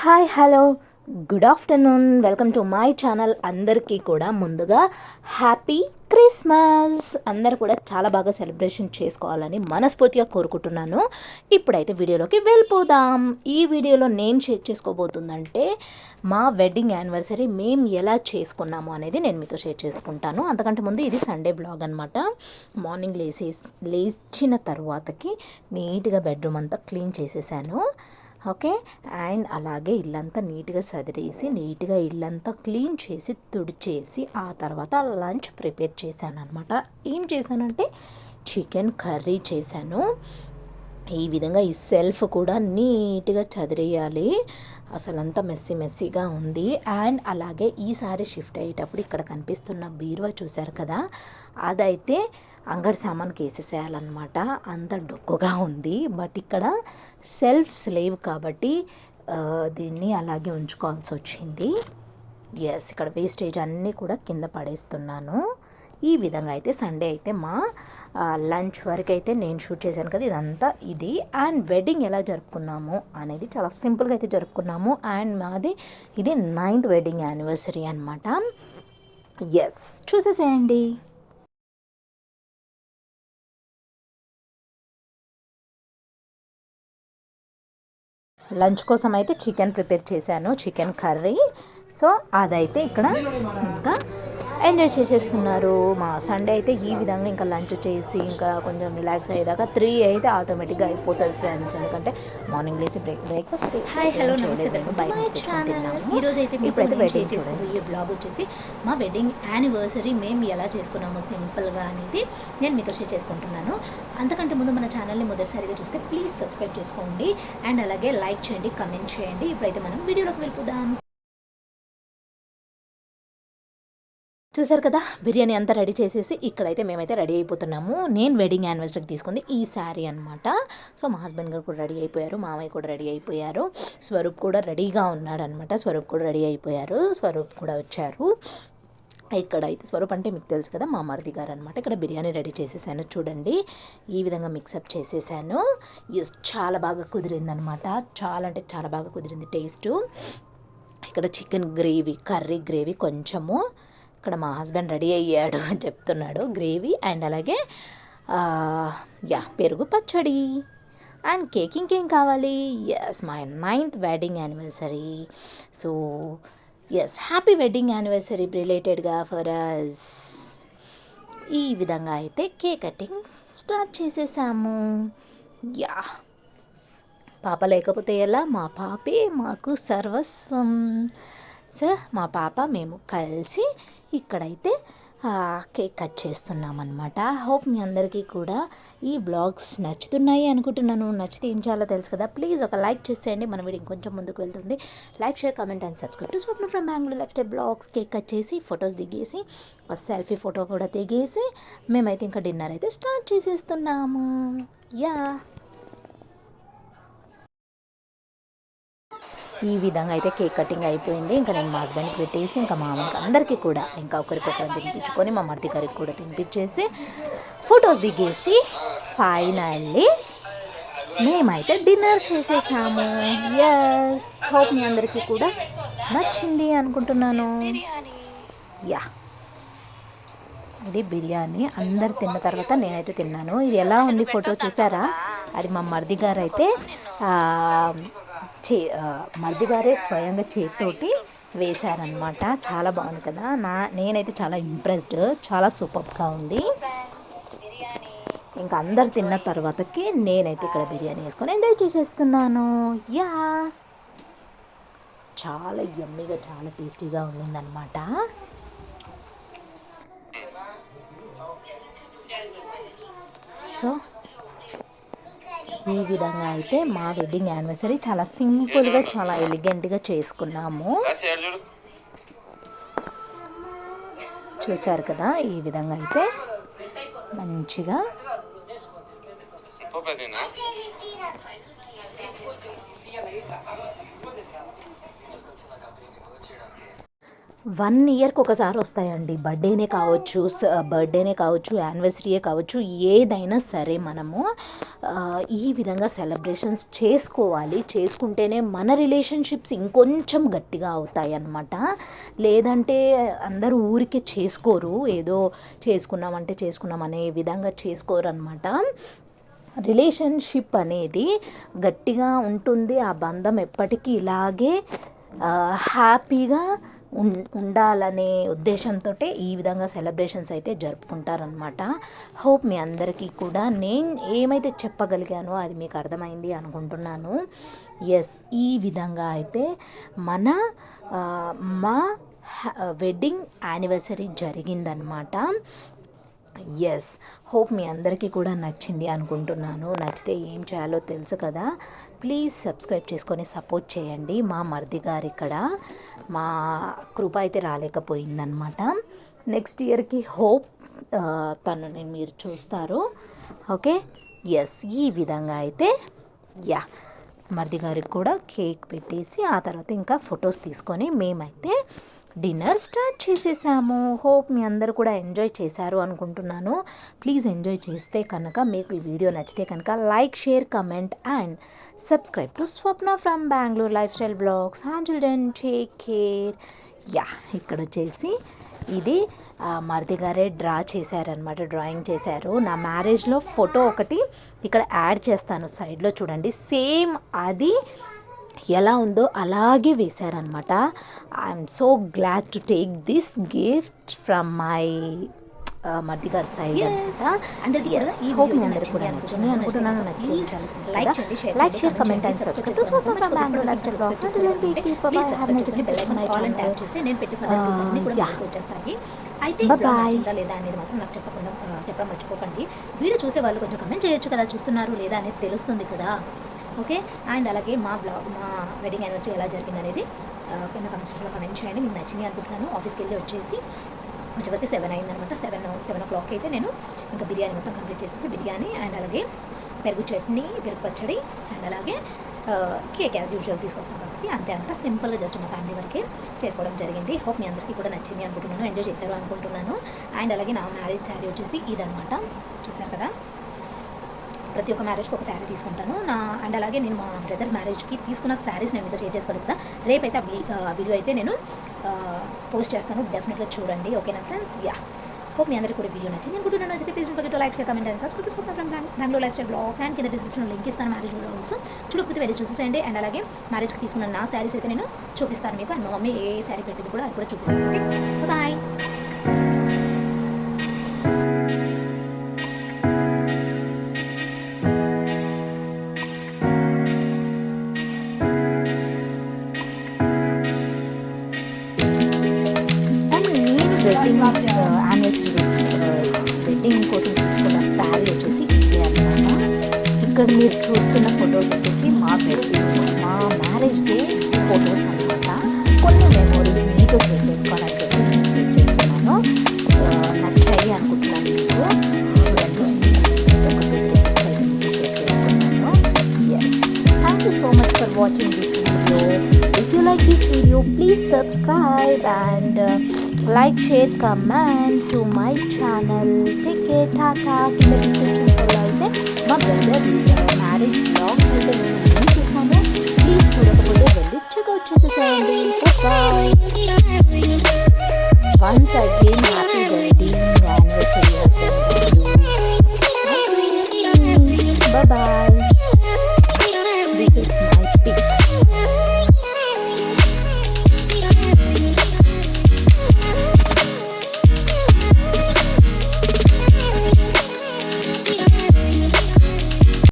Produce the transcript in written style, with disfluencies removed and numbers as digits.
Hi hello good afternoon welcome to my channel. అందరికీ కూడా ముందుగా హ్యాపీ క్రిస్మస్. అందరూ కూడా చాలా బాగా సెలబ్రేషన్ చేసుకోవాలని మనస్ఫూర్తిగా కోరుకుంటున్నాను. ఇప్పుడైతే వీడియోలోకి వెళ్ళిపోదాం. ఈ వీడియోలో నేను షేర్ చేసుకోబోతుందంటే మా వెడ్డింగ్ యానివర్సరీ మేము ఎలా చేసుకున్నాము అనేది నేను మీతో షేర్ చేసుకుంటాను. అంతకంటే ముందు ఇది సండే బ్లాగ్ అనమాట. మార్నింగ్ లేచిన తర్వాతకి నీట్గా బెడ్రూమ్ అంతా క్లీన్ చేసేసాను. ఓకే, అండ్ అలాగే ఇల్లంతా నీట్గా సదిరేసి నీట్గా ఇల్లంతా క్లీన్ చేసి తుడిచేసి ఆ తర్వాత లంచ్ ప్రిపేర్ చేశాను అనమాట. ఏం చేశానంటే చికెన్ కర్రీ చేశాను. ఈ విధంగా ఈ సెల్ఫ్ కూడా నీట్గా చదిరేయాలి, అసలంతా మెస్సీగా ఉంది. అండ్ అలాగే ఈసారి షిఫ్ట్ అయ్యేటప్పుడు ఇక్కడ కనిపిస్తున్న బీరువా చూశారు కదా, అదైతే అంగడి సామాన్కి వేసేసేయాలన్నమాట. అంత డొక్కుగా ఉంది. బట్ ఇక్కడ సెల్ఫ్ స్లేవ్ కాబట్టి దీన్ని అలాగే ఉంచుకోవాల్సి వచ్చింది. ఎస్, ఇక్కడ వేస్టేజ్ అన్నీ కూడా కింద పడేస్తున్నాను. ఈ విధంగా అయితే సండే అయితే మా లంచ్ వరకు అయితే నేను షూట్ చేశాను కదా, ఇదంతా ఇది. అండ్ వెడ్డింగ్ ఎలా జరుపుకున్నాము అనేది చాలా సింపుల్గా అయితే జరుపుకున్నాము. అండ్ మాది ఇది 9th వెడ్డింగ్ యానివర్సరీ అనమాట. ఎస్, చూసేసేయండి. లంచ్ కోసం అయితే చికెన్ ప్రిపేర్ చేశాను, చికెన్ కర్రీ. సో అదైతే ఇక్కడ ఇంకా ఎంజాయ్ చేసేస్తున్నారు. మా సండే అయితే ఈ విధంగా ఇంకా లంచ్ చేసి ఇంకా కొంచెం రిలాక్స్ అయ్యేదాకా 3 అయితే ఆటోమేటిక్గా అయిపోతుంది ఫ్రెండ్స్. ఎందుకంటే మార్నింగ్ లేసి బ్రేక్ఫాస్ట్ ఈరోజు అయితే ఇప్పుడైతే వెడ్డింగ్ ఈ బ్లాగ్ వచ్చేసి మా వెడ్డింగ్ యానివర్సరీ మేము ఎలా చేసుకున్నాము సింపుల్గా అనేది నేను మీతో షేర్ చేసుకుంటున్నాను. అంతకంటే ముందు మన ఛానల్ని మొదటిసారిగా చూస్తే ప్లీజ్ సబ్స్క్రైబ్ చేసుకోండి అండ్ అలాగే లైక్ చేయండి, కమెంట్ చేయండి. ఇప్పుడైతే మనం వీడియోలోకి వెళ్ళిపోదాం. చూసారు కదా, బిర్యానీ అంతా రెడీ చేసేసి ఇక్కడైతే మేమైతే రెడీ అయిపోతున్నాము. నేను వెడ్డింగ్ యానివర్సరీకి తీసుకుంది ఈ శారీ అనమాట. సో మా హస్బెండ్ గారు కూడా రెడీ అయిపోయారు, మామయ్య కూడా రెడీ అయిపోయారు, స్వరూప్ కూడా రెడీగా ఉన్నాడనమాట. స్వరూప్ కూడా రెడీ అయిపోయారు, స్వరూప్ కూడా వచ్చారు. ఇక్కడైతే స్వరూప్ అంటే మీకు తెలుసు కదా, మా మరిది గారు అనమాట. ఇక్కడ బిర్యానీ రెడీ చేసేసాను చూడండి, ఈ విధంగా మిక్సప్ చేసేసాను. ఎస్, చాలా బాగా కుదిరిందనమాట. చాలా అంటే చాలా బాగా కుదిరింది టేస్టు. ఇక్కడ చికెన్ గ్రేవీ, కర్రీ గ్రేవీ కొంచెము, ఇక్కడ మా హస్బెండ్ రెడీ అయ్యాడు అని చెప్తున్నాడు, గ్రేవీ అండ్ అలాగే పెరుగు పచ్చడి అండ్ కేక్. ఇంకేం కావాలి? Yes, my 9th wedding anniversary. So yes, happy wedding anniversary రిలేటెడ్గా ఫర్ అస్. ఈ విధంగా అయితే కేక్ కటింగ్ స్టార్ట్ చేసేసాము. పాప లేకపోతే ఎలా? మా పాపే మాకు సర్వస్వం. సో మా పాప మేము కలిసి ఇక్కడైతే కేక్ కట్ చేస్తున్నాం అనమాట. హోప్ మీ అందరికీ కూడా ఈ బ్లాగ్స్ నచ్చుతున్నాయి అనుకుంటున్నాను. నచ్చితే ఏం చేయాలో తెలుసు కదా, ప్లీజ్ ఒక లైక్ చేసేయండి. మన వీడియో ఇంకొంచెం ముందుకు వెళ్తుంది. Like, share, comment and subscribe to Swapna from Bengaluru lifestyle blogs. Cake cut చేసి ఫొటోస్ దిగేసి ఒక సెల్ఫీ ఫోటో కూడా దిగేసి మేమైతే ఇంకా డిన్నర్ అయితే స్టార్ట్ చేసేస్తున్నాము. ఈ విధంగా అయితే కేక్ కటింగ్ అయిపోయింది. ఇంకా నేను మా హస్బెండ్కి పెట్టేసి ఇంకా మా అమ్మకి అందరికీ కూడా ఇంకా ఒకరికొకరు తినిపించుకొని మా మరిది గారికి కూడా తినిపించేసి ఫొటోస్ దిగేసి ఫైనల్లీ మేమైతే డిన్నర్ చేసేసాము. ఎస్, హోప్ మీ అందరికీ కూడా నచ్చింది అనుకుంటున్నాను. ఇది బిర్యానీ అందరు తిన్న తర్వాత నేనైతే తిన్నాను. ఇది ఎలా ఉంది ఫోటో చూసారా? అది మా మరిది గారు అయితే మరిది గారే స్వయంగా చేతితోటి వేశారనమాట. చాలా బాగుంది కదా, నేనైతే చాలా ఇంప్రెస్డ్, చాలా సూపర్గా ఉంది. ఇంకా అందరు తిన్న తర్వాతకి నేనైతే ఇక్కడ బిర్యానీ వేసుకొని ఎంజాయ్ చేసేస్తున్నాను. చాలా యమ్మీగా, చాలా టేస్టీగా ఉండిందనమాట. సో ఈ విధంగా అయితే మా వెడ్డింగ్ యానివర్సరీ చాలా సింపుల్గా, చాలా ఎలిగెంట్గా చేసుకున్నాము. చూశారు కదా, ఈ విధంగా అయితే మంచిగా 1 ఇయర్‌కి ఒకసారి వస్తాయండి. బర్త్‌డేనే కావచ్చు, యానివర్సరీయే కావచ్చు, ఏదైనా సరే మనము ఈ విధంగా సెలబ్రేషన్స్ చేసుకోవాలి. చేసుకుంటేనే మన రిలేషన్‌షిప్స్ ఇంకొంచెం గట్టిగా అవుతాయన్నమాట. లేదంటే అందరూ ఊరికే చేసుకోరు. ఏదో చేసుకున్నామంటే చేసుకున్నాం అనే విధంగా చేసుకోరనమాట. రిలేషన్షిప్ అనేది గట్టిగా ఉంటుంది. ఆ బంధం ఎప్పటికీ ఇలాగే హ్యాపీగా ఉండాలనే ఉద్దేశంతో ఈ విధంగా సెలబ్రేషన్స్ అయితే జరుపుకుంటారనమాట. హోప్ మీ అందరికీ కూడా నేను ఏమైతే చెప్పగలిగానో అది మీకు అర్థమైంది అనుకుంటున్నాను. ఎస్, ఈ విధంగా అయితే మా వెడ్డింగ్ యానివర్సరీ జరిగిందనమాట. ఎస్, హోప్ మీ అందరికీ కూడా నచ్చింది అనుకుంటున్నాను. నచ్చితే ఏం చేయాలో తెలుసు కదా, ప్లీజ్ సబ్స్క్రైబ్ చేసుకొని సపోర్ట్ చేయండి. మా మరిది గారు ఇక్కడ మా కృప అయితే రాలేకపోయిందనమాట. నెక్స్ట్ ఇయర్కి హోప్ తనని మీరు చూస్తారు. ఓకే, ఎస్, ఈ విధంగా అయితే మరిది గారికి కూడా కేక్ పెట్టేసి ఆ తర్వాత ఇంకా ఫొటోస్ తీసుకొని మేమైతే డిన్నర్ స్టార్ట్ చేసేసాము. హోప్ మీ అందరూ కూడా ఎంజాయ్ చేశారు అనుకుంటున్నాను. ప్లీజ్ ఎంజాయ్ చేస్తే కనుక, మీకు ఈ వీడియో నచ్చితే కనుక like, share, comment and subscribe to Swapna from Bengaluru lifestyle blogs. Until then take care. ఇక్కడ వచ్చేసి ఇది మరిది గారే డ్రా చేశారనమాట, డ్రాయింగ్ చేశారు. నా మ్యారేజ్లో ఫోటో ఒకటి ఇక్కడ యాడ్ చేస్తాను, సైడ్లో చూడండి. సేమ్ అది ఎలా ఉందో అలాగే వేశారనమాట. I'm so glad to take this gift from my మరిది గారి సైడ్ అనమాట. హోప్ మీ అందరికీ కూడా నచ్చింది అనుకుంటున్నాను. నచ్చింది like, share, comment and subscribe to Swapna from Bengaluru lifestyle blogs. Bye లేదా అనేది మాత్రం నాకు చెప్పడం మర్చిపోకండి. వీడియో చూసే వాళ్ళు కొంచెం కమెంట్ చేయొచ్చు కదా, చూస్తున్నారు లేదా అనేది తెలుస్తుంది కదా. ఓకే, అండ్ అలాగే మా వెడ్డింగ్ యానివర్సరీ ఎలా జరిగింది అనేది కింద కమెంట్ సెక్షన్లో కమెంట్ చేయండి. మీకు నచ్చింది అనుకుంటున్నాను. ఆఫీస్కి వెళ్ళి వచ్చేసి వచ్చేవరకు 7 అయిందనమాట. 7 o'clock అయితే నేను ఇంకా బిర్యానీ మొత్తం కంప్లీట్ చేసేసి, బిర్యానీ అండ్ అలాగే పెరుగు చట్నీ, పెరుగు పచ్చడి అండ్ అలాగే కేక్ యాజ్ యూజువల్ తీసుకొస్తాం కాబట్టి అంతే అనమాట. సింపుల్గా జస్ట్ మా ఫ్యామిలీ వరకే చేసుకోవడం జరిగింది. హోప్ మీ అందరికీ కూడా నచ్చింది అనుకుంటున్నాను, ఎంజాయ్ చేశారు అనుకుంటున్నాను. అండ్ అలాగే నా మ్యారేజ్ శారీ వచ్చేసి ఇదనమాట, చూసారు కదా. ప్రతి ఒక్క మ్యారేజ్కి ఒక శారీ తీసుకుంటాను అండ్ అలాగే నేను మా బ్రదర్ మ్యారేజ్కి తీసుకున్న శారీస్ నేను మీతో షేర్ చేసుకోవాలి కదా. రేపైతే ఆ వీడియో అయితే నేను పోస్ట్ చేస్తాను, డెఫినెట్గా చూడండి. ఓకేనా ఫ్రెండ్స్? హోప్ మీ అందరికీ కూడా వీడియో నచ్చింది అనుకుంటున్నాను. నచ్చితే please don't forget to like, share, comment and subscribe to Bengaluru lifestyle blogs. And కింద డిస్క్రిప్షన్లో లింక్ ఇస్తాను మ్యారేజ్ బ్లాగ్స్. చూడకపోతే వెళ్ళి చూసేసేయండి. అండ్ అలాగే మ్యారేజ్కి తీసుకున్న నా శారీస్ అయితే నేను చూపిస్తాను మీకు. అండ్ మా మమ్మీ ఏ శారీ పెట్టింది కూడా అది కూడా చూపిస్తాను. Okay, bye. వెడ్డింగ్ కోసం తీసుకున్న శారీ వచ్చేసి ఇదే అనమాట. ఇక్కడ మీరు చూస్తున్న ఫొటోస్ వచ్చేసి మా మ్యారేజ్ డే ఫొటోస్ అనమాట. కొన్ని మెమోరీస్ మీతో షేర్ చేసుకోవాలని చెప్పి నేను షేర్ చేస్తున్నాను. నచ్చాయి అనుకుంటున్నాను మీకు. చూడండి, ఒక 2-3 పిక్స్ అయితే మీతో షేర్ చేసుకున్నాను. Yes, thank you so much for watching this video. If you like this video, please subscribe and like, share, comment to my channel. Take care, tata. కింద డిస్క్రిప్షన్స్లో అయితే మా బ్రదర్ మ్యారేజ్ బ్లాగ్స్ అయితే నేను links ఇస్తాను. Please చూడకపోతే వెళ్ళి checkout చేసేసేయండి. Bye. Once again